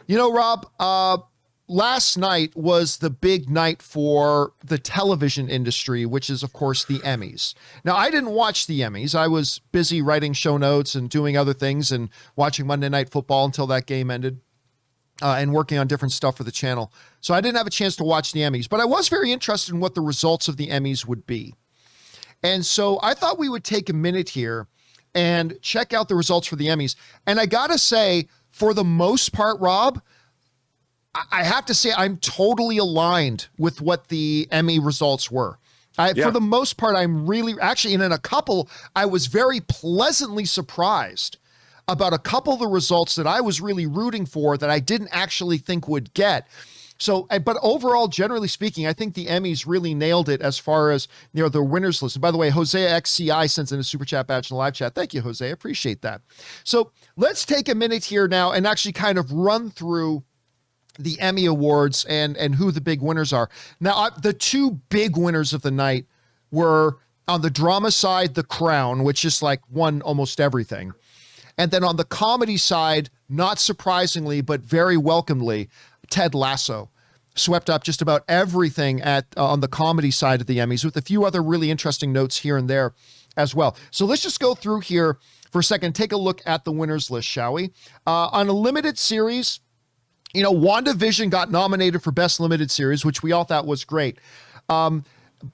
Rob, last night was the big night for the television industry, which is, of course, the Emmys. Now, I didn't watch the Emmys. I was busy writing show notes and doing other things and watching Monday Night Football until that game ended and working on different stuff for the channel. So I didn't have a chance to watch the Emmys, but I was very interested in what the results of the Emmys would be. And so I thought we would take a minute here and check out the results for the Emmys. And I got to say, for the most part, Rob, I have to say I'm totally aligned with what the Emmy results were. For the most part, I'm really, actually, and in a couple, I was very pleasantly surprised about a couple of the results that I was really rooting for that I didn't actually think would get. So, but overall, generally speaking, I think the Emmys really nailed it as far as, the winners list. And by the way, Hosea XCI sends in a super chat badge in the live chat. Thank you, Jose. I appreciate that. So let's take a minute here now and actually kind of run through the Emmy Awards and who the big winners are. Now, the two big winners of the night were on the drama side, The Crown, which is like won almost everything. And then on the comedy side, not surprisingly, but very welcomely, Ted Lasso swept up just about everything on the comedy side of the Emmys, with a few other really interesting notes here and there as well. So let's just go through here for a second, take a look at the winners list, shall we? On a limited series, WandaVision got nominated for Best Limited Series, which we all thought was great.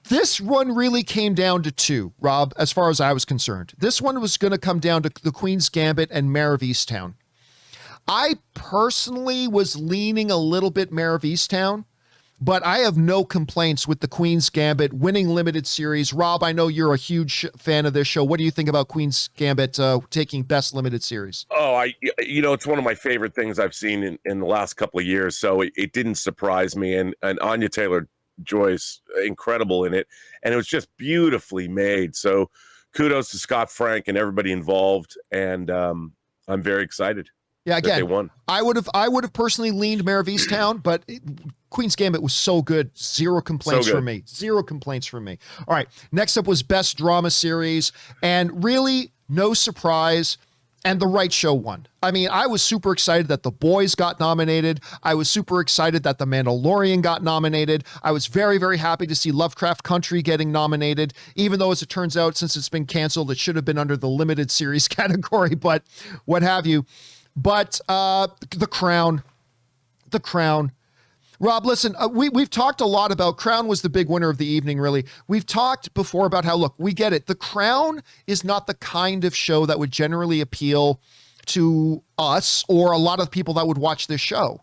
This one really came down to two, Rob, as far as I was concerned. This one was going to come down to The Queen's Gambit and Mare of Easttown. I personally was leaning a little bit Mare of Easttown, but I have no complaints with The Queen's Gambit winning limited series. Rob, I know you're a huge fan of this show. What do you think about Queen's Gambit taking Best Limited Series? Oh, it's one of my favorite things I've seen in the last couple of years, so it didn't surprise me. And Anya Taylor-Joy's incredible in it, and it was just beautifully made. So kudos to Scott Frank and everybody involved, and I'm very excited. Yeah, again, they won. I would have personally leaned Mare of Easttown, but Queen's Gambit was so good. Zero complaints from me. Zero complaints from me. All right, next up was Best Drama Series, and really no surprise, and The Right Show won. I mean, I was super excited that The Boys got nominated. I was super excited that The Mandalorian got nominated. I was very, very happy to see Lovecraft Country getting nominated, even though, as it turns out, since it's been canceled, it should have been under the limited series category, but what have you. But The Crown. Rob, listen, we've talked a lot about Crown was the big winner of the evening, really. We've talked before about how, look, we get it. The Crown is not the kind of show that would generally appeal to us or a lot of people that would watch this show.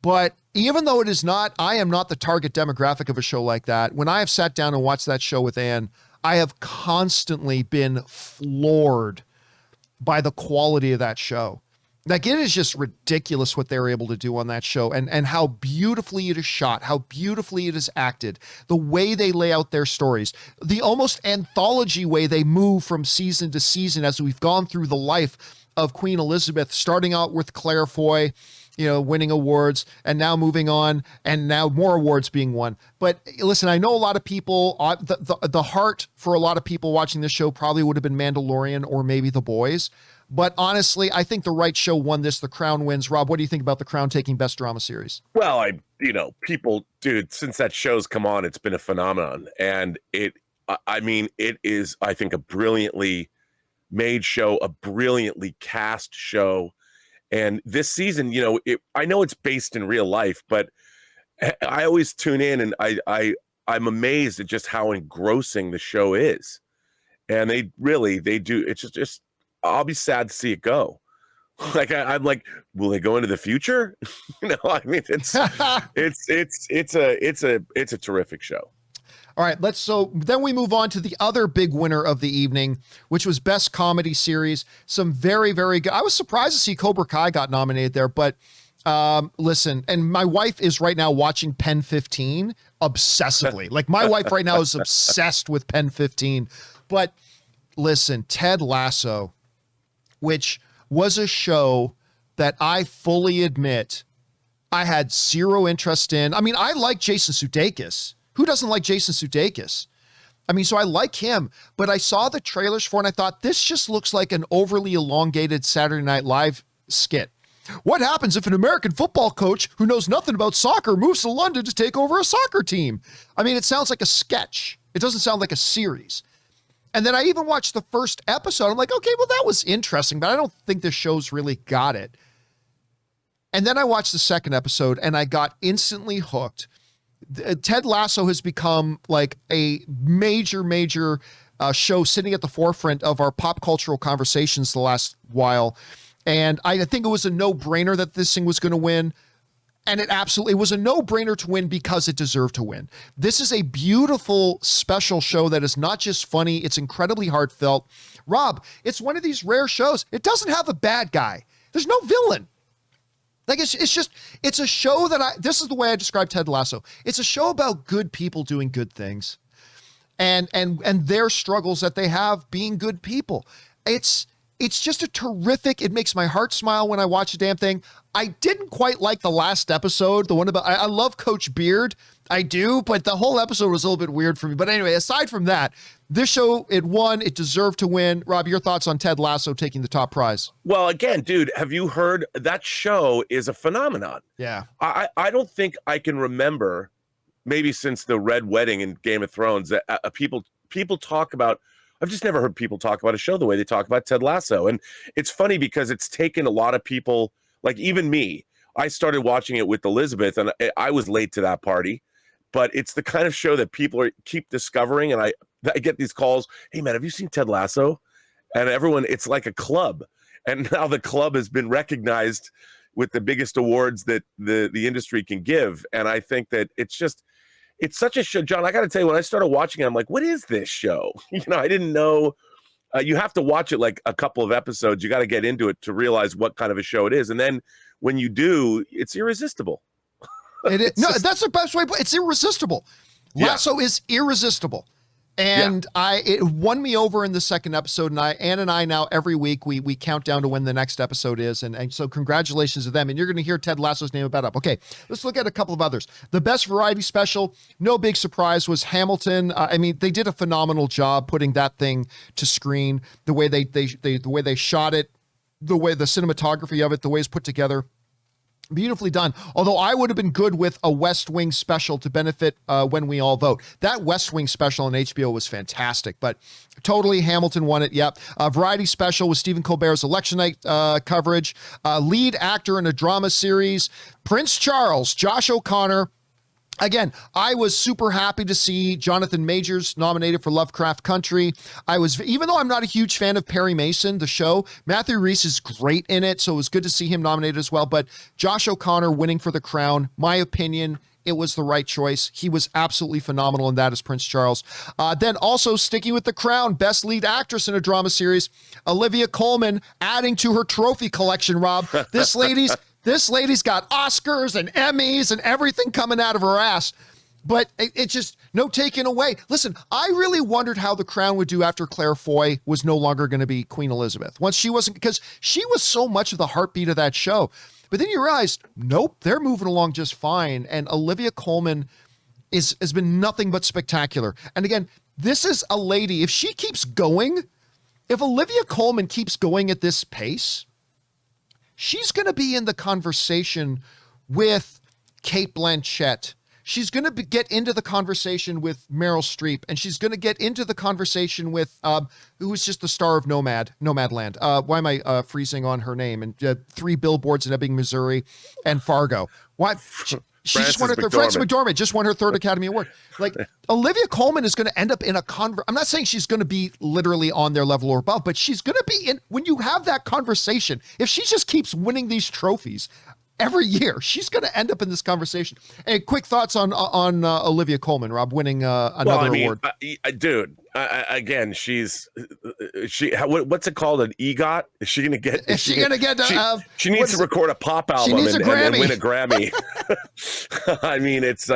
But even though it is not, I am not the target demographic of a show like that. When I have sat down and watched that show with Ann, I have constantly been floored by the quality of that show. Like, it is just ridiculous what they were able to do on that show, and how beautifully it is shot, how beautifully it is acted, the way they lay out their stories, the almost anthology way they move from season to season as we've gone through the life of Queen Elizabeth, starting out with Claire Foy, winning awards, and now moving on, and now more awards being won. But listen, I know a lot of people, the heart for a lot of people watching this show probably would have been Mandalorian or maybe The Boys. But honestly, I think The Right Show won this. The Crown wins. Rob, what do you think about The Crown taking Best Drama Series? Well, people, dude, since that show's come on, it's been a phenomenon. And it is, I think, a brilliantly made show, a brilliantly cast show. And this season, I know it's based in real life, but I always tune in and I'm amazed at just how engrossing the show is. And they do. It's just I'll be sad to see it go. Like I'm like, will they go into the future? It's a terrific show. All right, so then we move on to the other big winner of the evening, which was Best Comedy Series. Some very, very good. I was surprised to see Cobra Kai got nominated there, but listen, and my wife is right now watching Pen 15 obsessively. Like, my wife right now is obsessed with Pen 15. But listen, Ted Lasso, which was a show that I fully admit I had zero interest in. I mean, I like Jason Sudeikis. Who doesn't like Jason Sudeikis? I mean, so I like him, but I saw the trailers for it and I thought, this just looks like an overly elongated Saturday Night Live skit. What happens if an American football coach who knows nothing about soccer moves to London to take over a soccer team? I mean, it sounds like a sketch. It doesn't sound like a series. And then I even watched the first episode. I'm like, okay, well, that was interesting, but I don't think the show's really got it. And then I watched the second episode and I got instantly hooked. Ted Lasso has become like a major show sitting at the forefront of our pop cultural conversations the last while. And I think it was a no-brainer that this thing was going to win. And it absolutely was a no-brainer to win because it deserved to win. This is a beautiful, special show that is not just funny, it's incredibly heartfelt. Rob, it's one of these rare shows. It doesn't have a bad guy. There's no villain. Like it's a show that this is the way I describe Ted Lasso. It's a show about good people doing good things and their struggles that they have being good people. It's just a terrific, it makes my heart smile when I watch the damn thing. I didn't quite like the last episode, the one about, I love Coach Beard. I do, but the whole episode was a little bit weird for me. But anyway, aside from that, this show, it won, it deserved to win. Rob, your thoughts on Ted Lasso taking the top prize? Well, again, dude, have you heard that show is a phenomenon? Yeah. I don't think I can remember, maybe since the Red Wedding in Game of Thrones, that people talk about, I've just never heard people talk about a show the way they talk about Ted Lasso. And it's funny because it's taken a lot of people, like even me. I started watching it with Elizabeth and I was late to that party, but it's the kind of show that people keep discovering. And I get these calls, hey man, have you seen Ted Lasso? And everyone, it's like a club. And now the club has been recognized with the biggest awards that the industry can give. And I think that it's such a show. John, I got to tell you, when I started watching it, I'm like, what is this show? I didn't know. You have to watch it like a couple of episodes. You got to get into it to realize what kind of a show it is. And then when you do, it's irresistible. It is. No, that's the best way. It's irresistible. Lasso is irresistible. And it won me over in the second episode. And Ann and I now every week we count down to when the next episode is. And so congratulations to them. And you're going to hear Ted Lasso's name about up. Okay, let's look at a couple of others. The best variety special, no big surprise, was Hamilton. I mean, they did a phenomenal job putting that thing to screen. The way the way they shot it, the way the cinematography of it, the way it's put together. Beautifully done. Although I would have been good with a West Wing special to benefit When We All Vote. That West Wing special on HBO was fantastic, but totally Hamilton won it. Yep. Variety special with Stephen Colbert's election night coverage. Lead actor in a drama series. Prince Charles, Josh O'Connor. Again, I was super happy to see Jonathan Majors nominated for Lovecraft Country. Even though I'm not a huge fan of Perry Mason, the show, Matthew Rhys is great in it, so it was good to see him nominated as well. But Josh O'Connor winning for The Crown, my opinion, it was the right choice. He was absolutely phenomenal in that as Prince Charles. Then also sticking with The Crown, best lead actress in a drama series, Olivia Colman, adding to her trophy collection, Rob. This lady's got Oscars and Emmys and everything coming out of her ass, but it's just no taking away. Listen, I really wondered how The Crown would do after Claire Foy was no longer going to be Queen Elizabeth. Once she wasn't, because she was so much of the heartbeat of that show. But then you realize, nope, they're moving along just fine. And Olivia Colman has been nothing but spectacular. And again, this is a lady, if she keeps going, if Olivia Colman keeps going at this pace, she's going to be in the conversation with Cate Blanchett. She's going to get into the conversation with Meryl Streep, and she's going to get into the conversation with who was just the star of Nomadland. Why am I freezing on her name? And 3 billboards in Ebbing, Missouri, and Fargo. Why? She just won Frances McDormand just won her 3rd Academy Award. Like Olivia Colman is going to end up in I'm not saying she's going to be literally on their level or above, but she's going to be in, when you have that conversation, if she just keeps winning these trophies every year, she's going to end up in this conversation. Hey, quick thoughts on Olivia Colman, Rob, winning another award. Dude, again, what's it called? An EGOT? Is she going to get? She needs to record a pop album and win a Grammy. I mean, it's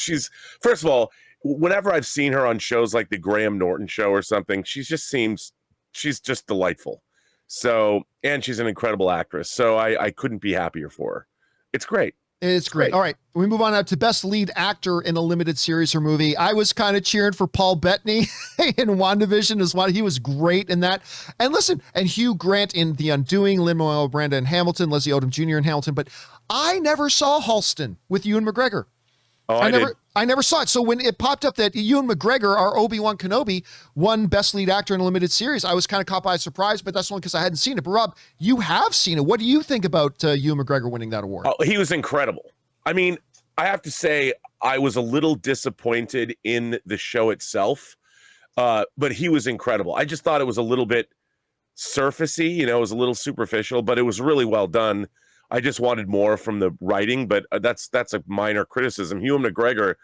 she's, first of all, whenever I've seen her on shows like the Graham Norton Show or something, she's just delightful. So, and she's an incredible actress. So I couldn't be happier for her. It's great. It's great. All right. We move on now to best lead actor in a limited series or movie. I was kind of cheering for Paul Bettany in WandaVision as well. He was great in that. And listen, and Hugh Grant in The Undoing, Lin-Manuel Miranda in Hamilton, Leslie Odom Jr. in Hamilton. But I never saw Halston with Ewan McGregor. Oh, I never saw it. So when it popped up that Ewan McGregor, our Obi-Wan Kenobi, won Best Lead Actor in a Limited Series, I was kind of caught by surprise, but that's only because I hadn't seen it. But Rob, you have seen it. What do you think about Ewan McGregor winning that award? Oh, he was incredible. I mean, I have to say, I was a little disappointed in the show itself, but he was incredible. I just thought it was a little bit surfacey, it was a little superficial, but it was really well done. I just wanted more from the writing, but that's a minor criticism. Ewan McGregor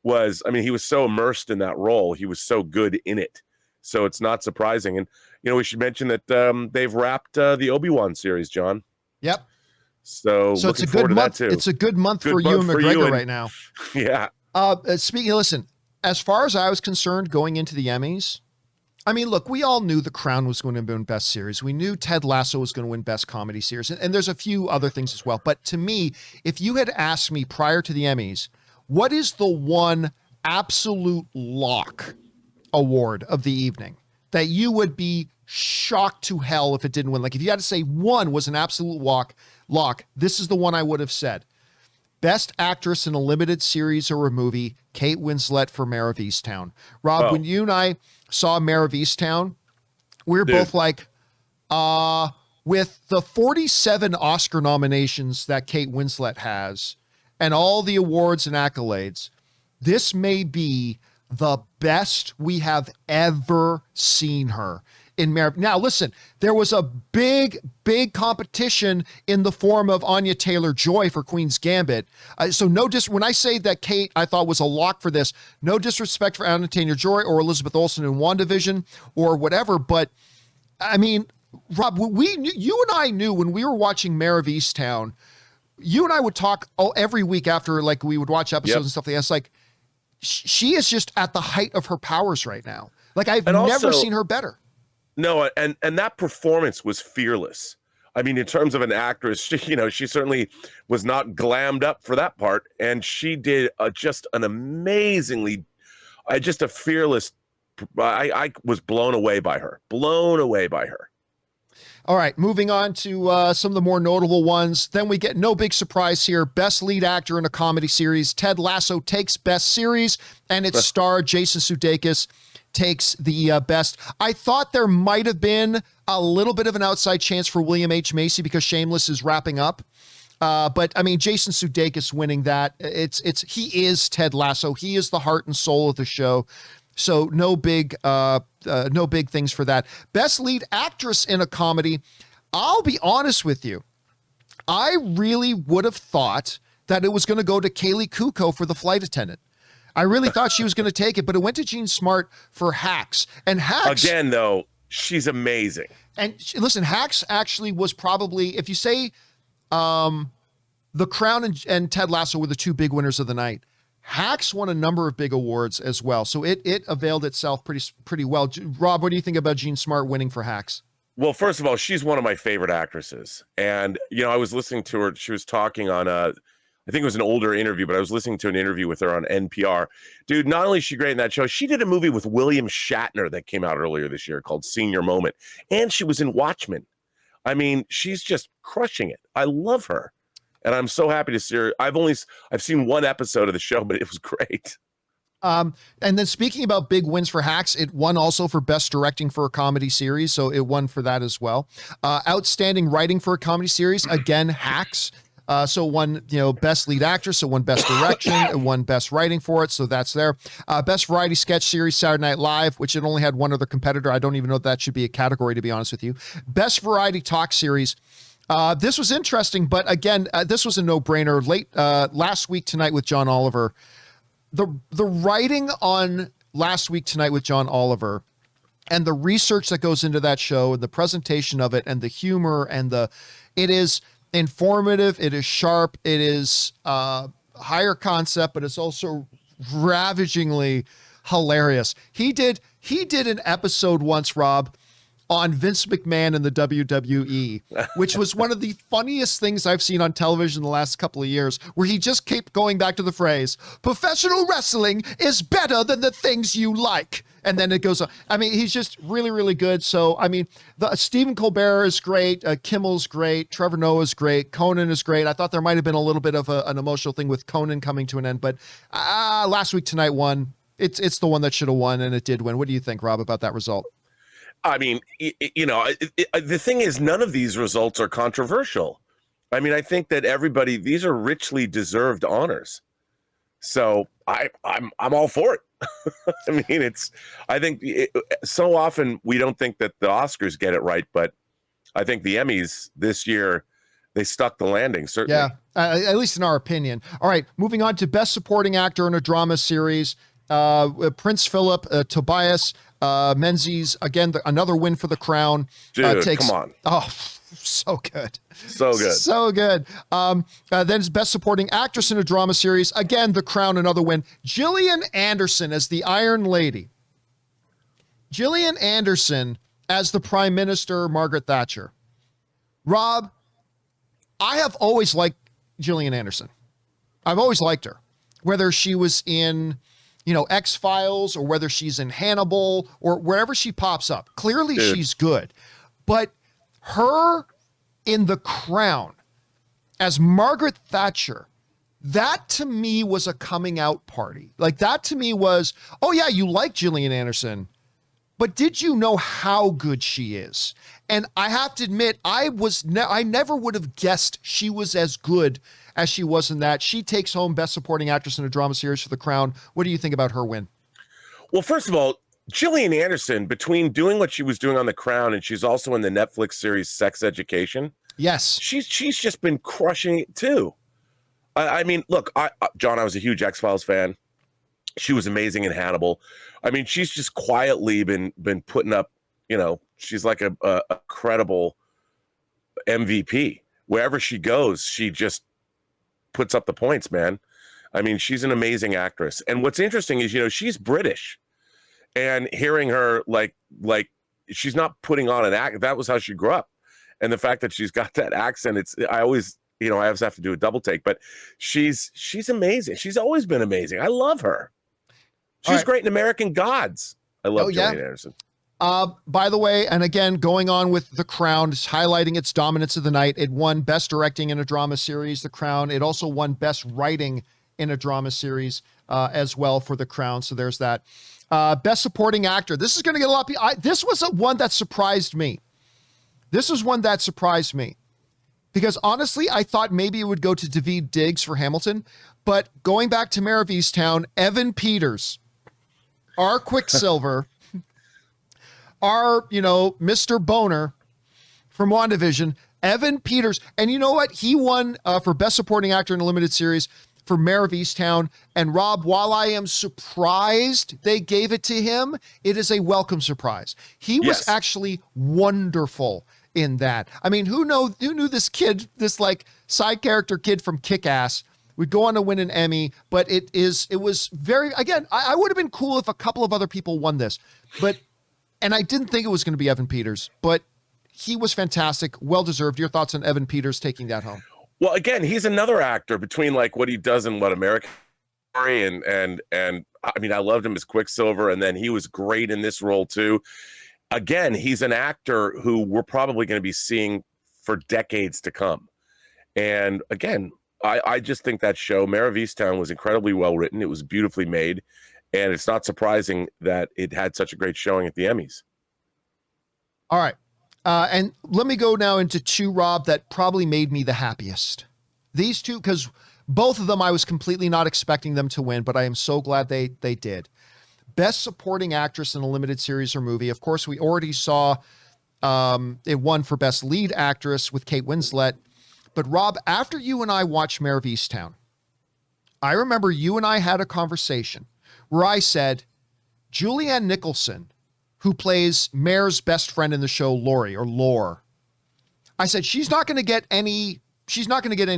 he was so immersed in that role. He was so good in it. So it's not surprising. And, we should mention that they've wrapped the Obi-Wan series, John. Yep. So it's a good month. It's a good month for Ewan McGregor right now. Yeah. Listen, as far as I was concerned going into the Emmys, I mean, look, we all knew The Crown was going to win Best Series. We knew Ted Lasso was going to win Best Comedy Series. And there's a few other things as well. But to me, if you had asked me prior to the Emmys, what is the one absolute lock award of the evening that you would be shocked to hell if it didn't win? Like if you had to say one was an absolute lock, this is the one I would have said. Best Actress in a Limited Series or a Movie, Kate Winslet for Mare of Easttown. Rob, when you and I saw Mare of Easttown, we were both like, with the 47 Oscar nominations that Kate Winslet has and all the awards and accolades, this may be the best we have ever seen her in Mare. Now, listen, there was a big competition in the form of Anya Taylor-Joy for Queen's Gambit. So when I say that Kate, I thought was a lock for this, no disrespect for Anya Taylor-Joy or Elizabeth Olsen in WandaVision or whatever. But I mean, Rob, you and I knew when we were watching Mare of Easttown, you and I would talk every week after, like we would watch episodes and stuff like that. It's like, she is just at the height of her powers right now. Like I've never seen her better. No, and that performance was fearless. I mean, in terms of an actress, she certainly was not glammed up for that part, and she did just an amazingly, just a fearless. I was blown away by her. All right, moving on to some of the more notable ones. Then we get no big surprise here. Best lead actor in a comedy series. Ted Lasso takes Best Series, and its star Jason Sudeikis takes the best. I thought there might have been a little bit of an outside chance for William H. Macy because Shameless is wrapping up. But I mean, Jason Sudeikis winning that, he is Ted Lasso. He is the heart and soul of the show. So no big things for that. Best lead actress in a comedy. I'll be honest with you. I really would have thought that it was going to go to Kaylee Kuko for The Flight Attendant. I really thought she was going to take it, but it went to Jean Smart for Hacks. And Hacks... Again, though, she's amazing. And listen, Hacks actually was probably, if you say The Crown and Ted Lasso were the two big winners of the night, Hacks won a number of big awards as well. So it availed itself pretty well. Rob, what do you think about Jean Smart winning for Hacks? Well, first of all, she's one of my favorite actresses. And, I was listening to her. She was talking on I think it was an older interview, but I was listening to an interview with her on NPR. Dude, not only is she great in that show, she did a movie with William Shatner that came out earlier this year called Senior Moment. And she was in Watchmen. I mean, she's just crushing it. I love her. And I'm so happy to see her. I've seen one episode of the show, but it was great. And then speaking about big wins for Hacks, it won also for Best Directing for a Comedy Series. So it won for that as well. Outstanding Writing for a Comedy Series, again, Hacks. So it won, Best Lead Actress, it won Best Direction, it won Best Writing for it, so that's there. Best Variety Sketch Series, Saturday Night Live, which it only had one other competitor. I don't even know if that should be a category, to be honest with you. Best Variety Talk Series. This was interesting, but again, this was a no-brainer. Last Week Tonight with John Oliver. The writing on Last Week Tonight with John Oliver and the research that goes into that show and the presentation of it and the humor and it is informative, it is sharp, it is higher concept, but it's also ravagingly hilarious. He did an episode once, Rob, on Vince McMahon and the WWE, which was one of the funniest things I've seen on television the last couple of years, where he just kept going back to the phrase, professional wrestling is better than the things you like. And then it goes on. I mean, he's just really, really good. So, I mean, Stephen Colbert is great. Kimmel's great. Trevor Noah's great. Conan is great. I thought there might have been a little bit of an emotional thing with Conan coming to an end, but Last Week Tonight won. It's the one that should have won, and it did win. What do you think, Rob, about that result? I mean, the thing is, none of these results are controversial. I mean, I think that these are richly deserved honors. So I'm all for it. I mean, I think so often we don't think that the Oscars get it right, but I think the Emmys this year, they stuck the landing, certainly. Yeah, at least in our opinion. All right, moving on to Best Supporting Actor in a Drama Series. Prince Philip, Tobias Menzies, again, another win for The Crown. Dude, come on. Oh, so good. So good. So good. Then it's Best Supporting Actress in a Drama Series. Again, The Crown, another win. Gillian Anderson as the Iron Lady. Gillian Anderson as the Prime Minister, Margaret Thatcher. Rob, I have always liked Gillian Anderson. I've always liked her. Whether she was in, X-Files, or whether she's in Hannibal, or wherever she pops up. Clearly, she's good. But her in The Crown as Margaret Thatcher, that to me was a coming out party. Like, that to me was, oh yeah, you like Gillian Anderson, but did you know how good she is? And I have to admit, I never would have guessed she was as good as she was in that. She takes home Best Supporting Actress in a Drama Series for The Crown. What do you think about her win? Well, first of all, Gillian Anderson, between doing what she was doing on The Crown, and she's also in the Netflix series Sex Education. Yes. She's just been crushing it too. I mean, look, John, I was a huge X-Files fan. She was amazing in Hannibal. I mean, she's just quietly been putting up, she's like a credible MVP. Wherever she goes, she just puts up the points, man. I mean, she's an amazing actress. And what's interesting is, she's British. And hearing her, like she's not putting on an act. That was how she grew up. And the fact that she's got that accent, I always have to do a double take, but she's amazing. She's always been amazing. I love her. She's great in American Gods. I love Gillian Anderson. By the way, and again, going on with The Crown, highlighting its dominance of the night. It won Best Directing in a Drama Series, The Crown. It also won Best Writing in a Drama Series as well for The Crown. So there's that. Best Supporting Actor. This is going to get a lot of this was one that surprised me. This was one that surprised me. Because honestly, I thought maybe it would go to Daveed Diggs for Hamilton. But going back to Mare of Easttown, Evan Peters, our Quicksilver, our, Mr. Boner from WandaVision, Evan Peters. And you know what? He won for Best Supporting Actor in a Limited Series for Mare of Easttown. And Rob, while I am surprised they gave it to him, it is a welcome surprise. He was actually wonderful in that. I mean, who knew this kid, this like side character kid from Kick-Ass would go on to win an Emmy, but it was very, again, I would have been cool if a couple of other people won this, and I didn't think it was going to be Evan Peters, but he was fantastic, well-deserved. Your thoughts on Evan Peters taking that home? Well, again, he's another actor between like what he does and what American Story and I mean, I loved him as Quicksilver, and then he was great in this role too. Again, he's an actor who we're probably going to be seeing for decades to come. And again, I just think that show, Mare of Easttown, was incredibly well written. It was beautifully made. And it's not surprising that it had such a great showing at the Emmys. All right. And let me go now into two, Rob, that probably made me the happiest. These two, because both of them I was completely not expecting them to win, but I am so glad they did. Best Supporting Actress in a Limited Series or Movie. Of course, we already saw it won for Best Lead Actress with Kate Winslet. But Rob, after you and I watched Mare of Easttown, I remember you and I had a conversation where I said, Julianne Nicholson, who plays Mare's best friend in the show, Lori or Lore, I said, she's not going to get any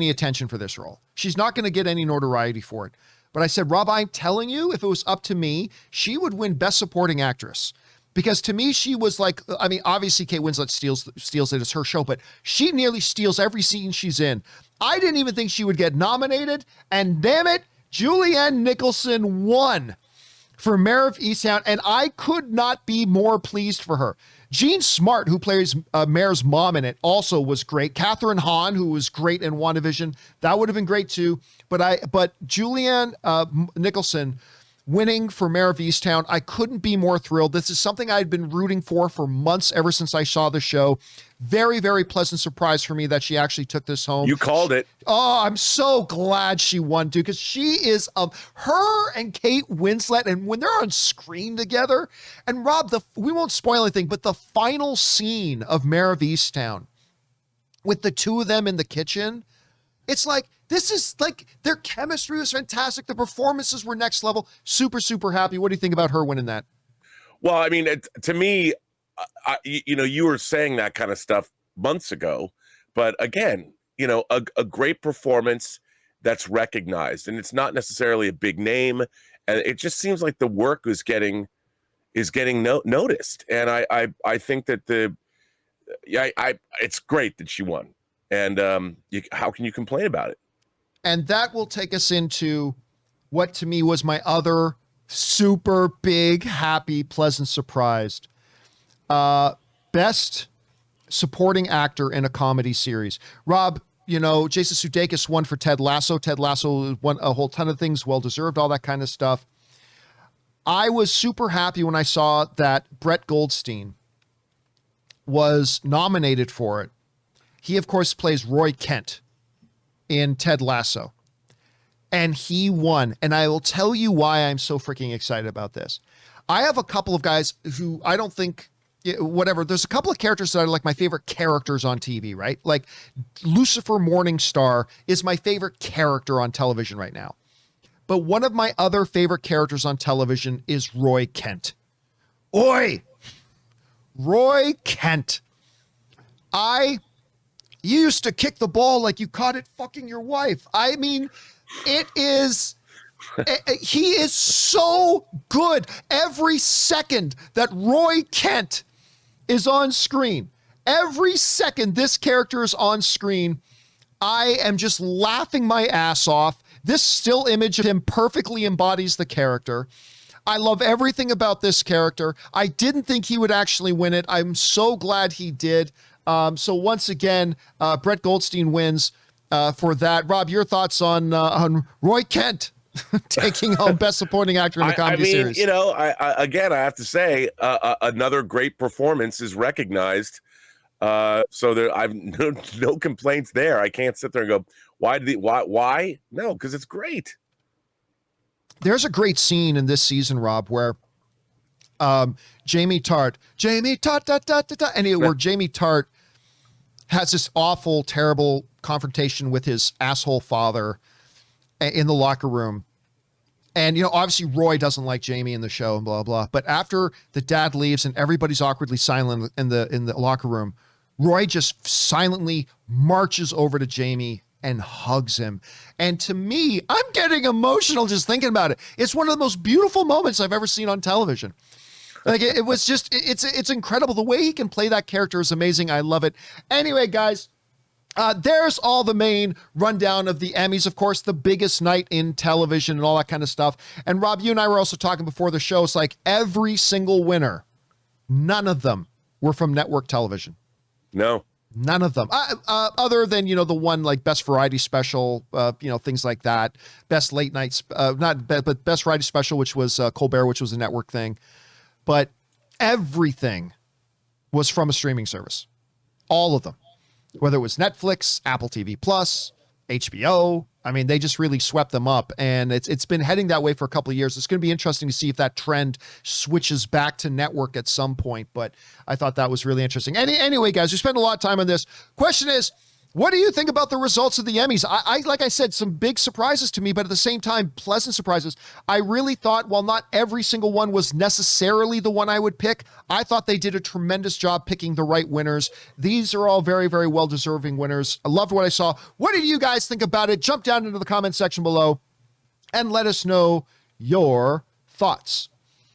attention for this role. She's not going to get any notoriety for it. But I said, Rob, I'm telling you, if it was up to me, she would win Best Supporting Actress. Because to me, she was like, I mean, obviously Kate Winslet steals it. It's her show, but she nearly steals every scene she's in. I didn't even think she would get nominated. And damn it, Julianne Nicholson won for Mayor of Easttown. And I could not be more pleased for her. Jean Smart, who plays Mayor's mom in it, also was great. Catherine Hahn, who was great in WandaVision, that would have been great too. But Julianne Nicholson winning for Mayor of Easttown, I couldn't be more thrilled. This is something I'd been rooting for months, ever since I saw the show. Very, very pleasant surprise for me that she actually took this home. You called it. Oh, I'm so glad she won, dude, because she is her and Kate Winslet, and when they're on screen together, and Rob, we won't spoil anything, but the final scene of Mayor of Easttown with the two of them in the kitchen, it's like, this is like, their chemistry was fantastic. The performances were next level. Super, super happy. What do you think about her winning that? Well, I mean, to me, you were saying that kind of stuff months ago, but again, a great performance that's recognized, and it's not necessarily a big name, and it just seems like the work is getting noticed, and I think that it's great that she won, and how can you complain about it? And that will take us into what to me was my other super big, happy, pleasant surprise. Best supporting actor in a comedy series. Rob, Jason Sudeikis won for Ted Lasso. Ted Lasso won a whole ton of things, well-deserved, all that kind of stuff. I was super happy when I saw that Brett Goldstein was nominated for it. He, of course, plays Roy Kent in Ted Lasso, and he won. And I will tell you why I'm so freaking excited about this. I have a couple of guys who I don't think, whatever, there's a couple of characters that are like my favorite characters on TV, right? Like Lucifer Morningstar is my favorite character on television right now. But one of my other favorite characters on television is Roy Kent. Oi! Roy Kent. You used to kick the ball like you caught it fucking your wife. I mean, he is so good. Every second that Roy Kent is on screen, every second this character is on screen, I am just laughing my ass off. This still image of him perfectly embodies the character. I love everything about this character. I didn't think he would actually win it. I'm so glad he did. So once again, Brett Goldstein wins for that. Rob, your thoughts on Roy Kent taking home Best Supporting Actor in a Comedy Series? I have to say, another great performance is recognized. So there, I've no complaints there. I can't sit there and go, why? No, because it's great. There's a great scene in this season, Rob, where Jamie Tart, where Jamie Tart has this awful, terrible confrontation with his asshole father in the locker room. And, obviously Roy doesn't like Jamie in the show and blah, blah. But after the dad leaves and everybody's awkwardly silent in the locker room, Roy just silently marches over to Jamie and hugs him. And to me, I'm getting emotional just thinking about it. It's one of the most beautiful moments I've ever seen on television. Like it was just, it's incredible. The way he can play that character is amazing. I love it. Anyway, guys, there's all the main rundown of the Emmys, of course, the biggest night in television and all that kind of stuff. And Rob, you and I were also talking before the show. It's like every single winner, none of them were from network television. No. None of them, other than, the one like Best Variety Special, things like that. Best Late Nights, but Best Variety Special, which was Colbert, which was a network thing. But everything was from a streaming service. All of them. Whether it was Netflix, Apple TV Plus, HBO. I mean, they just really swept them up, and it's been heading that way for a couple of years. It's going to be interesting to see if that trend switches back to network at some point, but I thought that was really interesting. Anyway, guys, we spent a lot of time on this. Question is, what do you think about the results of the Emmys? I like I said, some big surprises to me, but at the same time, pleasant surprises. I really thought, while not every single one was necessarily the one I would pick, I thought they did a tremendous job picking the right winners. These are all very, very well-deserving winners. I loved what I saw. What did you guys think about it? Jump down into the comment section below and let us know your thoughts.